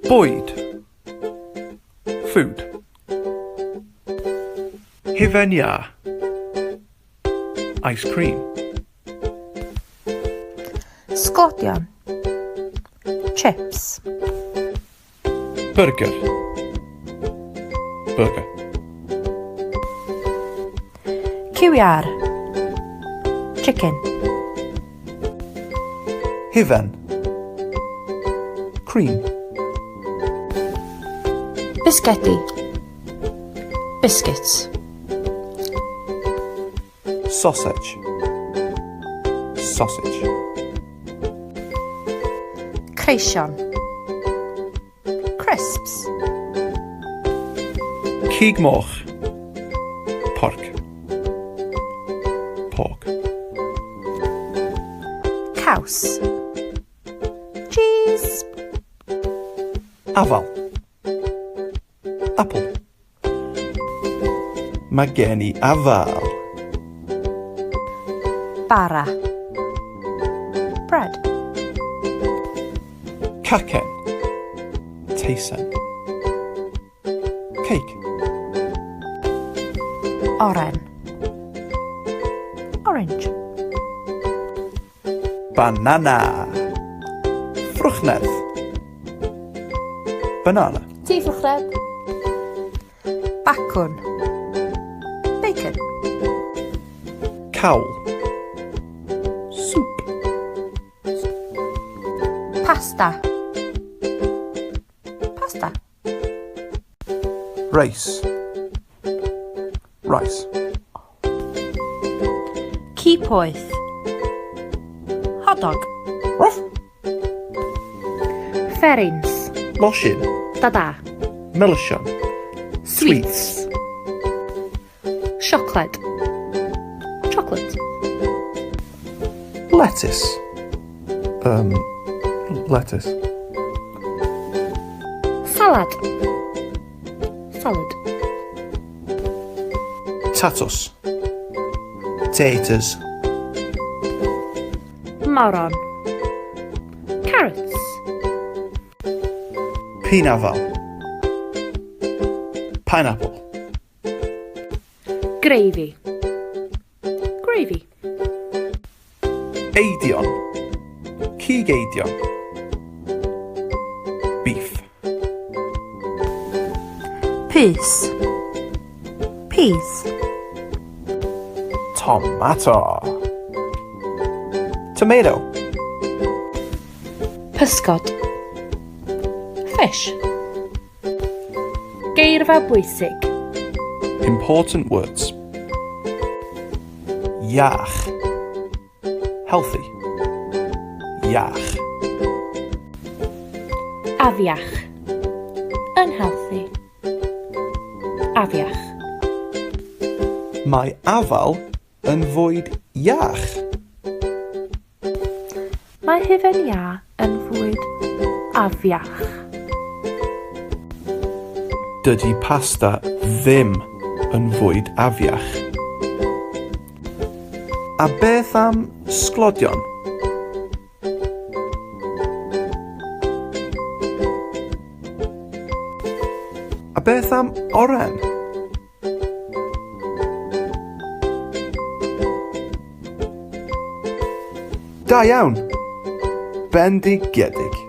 Bwyd. Food. Hufen iâ. Ice cream. Sglodion. Chips. Burger. Burger. Cywiar. Chicken. Hufen. Cream. Bisgedi. Biscuits. Sausage. Sausage. Creision. Crisps. Cig moch. Pork. Pork. Caws. Cheese. Afal. Apple. Mae gen I afal. Bara. Bread. Cacen. Teisen. Cake. Oren. Orange. Banana. Ffrwchnedd. Banana. Tifrwchnedd. Bacwn. Bacon. Cawl. Soup. Pasta. Pasta. Rice. Rice. Cipoeth. Hot dog. Ruff. Ferins. Losin. Dada. Melisiwn. Sweets. Chocolate. Chocolate. Lettuce. Lettuce. Salad. Salad. Tatws. Taters. Moron. Carrots. Pinafal. Pineapple. Gravy. Gravy. Eidion. Cig eidion. Beef. Peas. Peas. Tomato. Tomato. Pysgod. Fish. Geirfa bwysig. Important words. Iach. Healthy. Iach. Afiach. Unhealthy. Afiach. Mae afal yn fwyd iach. Mae hufen iâ yn fwyd afiach. Dydy pasta ddim yn fwyd afiach. A beth am sglodion? A beth am oren? Da iawn. Bendigedig.